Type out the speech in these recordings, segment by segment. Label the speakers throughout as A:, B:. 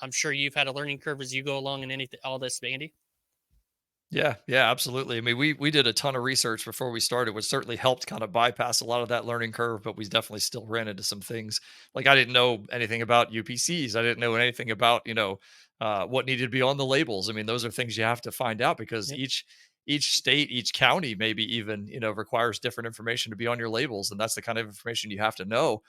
A: I'm sure you've had a learning curve as you go along in anything, all this, Andy.
B: Yeah, yeah, absolutely. I mean, we did a ton of research before we started, which certainly helped kind of bypass a lot of that learning curve, but we definitely still ran into some things. Like I didn't know anything about UPCs. I didn't know anything about, what needed to be on the labels. I mean, those are things you have to find out because
A: Yep.
B: each state, each county, maybe even, requires different information to be on your labels. And that's the kind of information you have to know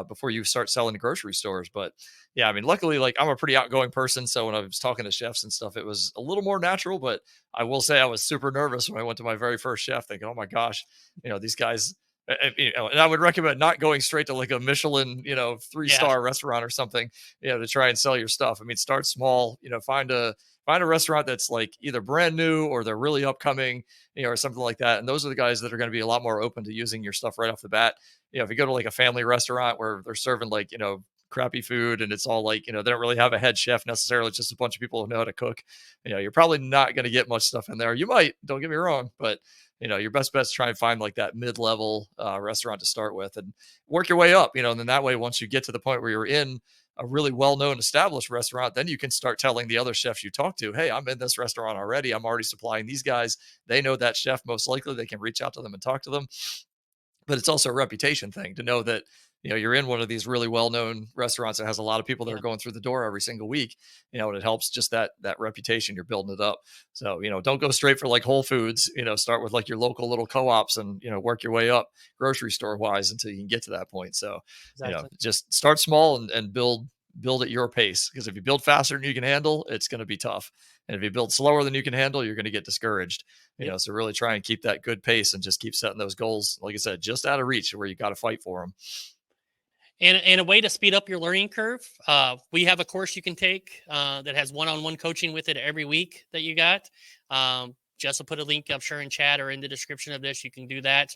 B: before you start selling to grocery stores. But yeah, I mean, luckily, like I'm a pretty outgoing person. So when I was talking to chefs and stuff, it was a little more natural, but I will say I was super nervous when I went to my very first chef, thinking, "Oh my gosh, these guys." And I would recommend not going straight to like a Michelin,
A: Yeah.
B: 3-star restaurant or something, to try and sell your stuff. I mean, start small. Find a restaurant that's like either brand new or they're really upcoming, or something like that. And those are the guys that are going to be a lot more open to using your stuff right off the bat. If you go to like a family restaurant where they're serving like crappy food and it's all like they don't really have a head chef necessarily, it's just a bunch of people who know how to cook, you're probably not going to get much stuff in there. You might, don't get me wrong, but your best bet is try and find like that mid-level restaurant to start with and work your way up, and then that way, once you get to the point where you're in a really well-known established restaurant, then you can start telling the other chefs you talk to, hey, I'm in this restaurant already. I'm already supplying these guys. They know that chef most likely. They can reach out to them and talk to them. But it's also a reputation thing to know that you're in one of these really well-known restaurants that has a lot of people that are
A: Yeah.
B: going through the door every single week, and it helps just that reputation. You're building it up. So don't go straight for like Whole Foods. Start with like your local little co-ops and work your way up grocery store wise until you can get to that point. So
A: Exactly.
B: just start small and build at your pace, because if you build faster than you can handle, it's going to be tough. And if you build slower than you can handle, you're going to get discouraged.
A: Yep.
B: So really try and keep that good pace and just keep setting those goals, like I said, just out of reach where you got to fight for them.
A: And a way to speed up your learning curve, we have a course you can take that has one-on-one coaching with it every week that you got. Jess will put a link, I'm sure, in chat or in the description of this. You can do that.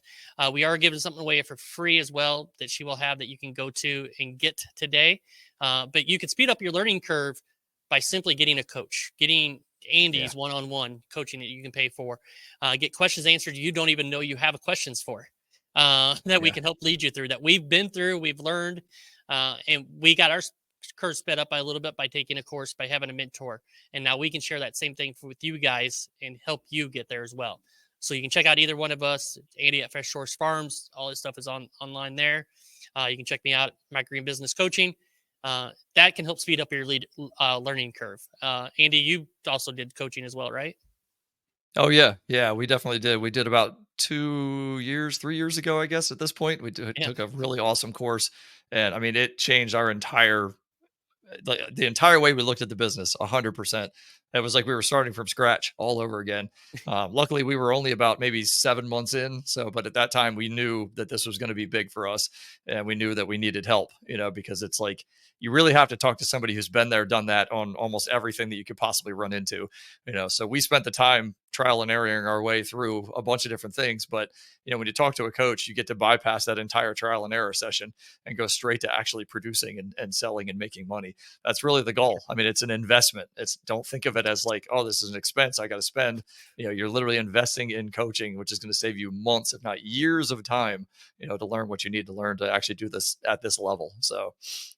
A: We are giving something away for free as well that she will have that you can go to and get today. But you can speed up your learning curve by simply getting a coach, getting
B: Yeah.
A: Andy's one-on-one coaching that you can pay for. Get questions answered you don't even know you have questions for, that we
B: Yeah.
A: can help lead you through, that we've been through, we've learned, and we got our curve sped up by a little bit by taking a course, by having a mentor. And now we can share that same thing with you guys and help you get there as well. So you can check out either one of us, Andy at Fresh Source Farms. All this stuff is online there. You can check me out, Microgreen Business Coaching. That can help speed up your learning curve. Andy, you also did coaching as well, right?
B: Oh yeah. Yeah. We definitely did. We did about 2 years, 3 years ago, I guess at this point,
A: Yeah.
B: took a really awesome course. And I mean, it changed our entire like the entire way we looked at the business 100%. It was like we were starting from scratch all over again. Luckily we were only about maybe 7 months in, so but at that time we knew that this was going to be big for us, and we knew that we needed help, because it's like you really have to talk to somebody who's been there, done that on almost everything that you could possibly run into. So we spent the time trial and erroring our way through a bunch of different things. But when you talk to a coach, you get to bypass that entire trial and error session and go straight to actually producing and selling and making money. That's really the goal. I mean, it's an investment. It's Don't think of it as like, oh, this is an expense I got to spend. You're literally investing in coaching, which is going to save you months, if not years of time, to learn what you need to learn to actually do this at this level. So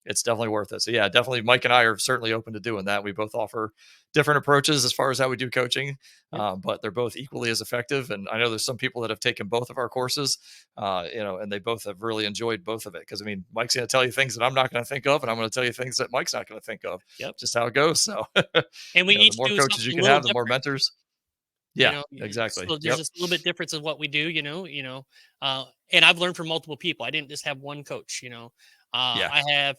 B: it's definitely worth it. So yeah, definitely Mike and I are certainly open to doing that. We both offer different approaches as far as how we do coaching,
A: Yep.
B: but they're both equally as effective. And I know there's some people that have taken both of our courses, and they both have really enjoyed both of it. Because I mean, Mike's going to tell you things that I'm not going to think of, and I'm going to tell you things that Mike's not going to think of.
A: Yep.
B: Just how it goes. So,
A: And we
B: the
A: each
B: more
A: do
B: coaches you
A: something a
B: can
A: little
B: have, the more
A: different.
B: mentors. Yeah, exactly.
A: So there's
B: Yep.
A: just a little bit difference of what we do, and I've learned from multiple people. I didn't just have one coach.
B: Yeah.
A: I have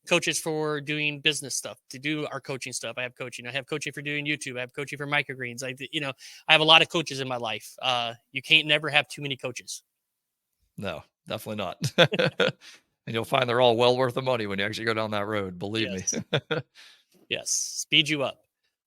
A: coaches for doing business stuff to do our coaching stuff. I have coaching. I have coaching for doing YouTube. I have coaching for microgreens. I have a lot of coaches in my life. You can't never have too many coaches.
B: No, definitely not. And you'll find they're all well worth the money when you actually go down that road. Believe me.
A: Yes. Yes. Speed you up.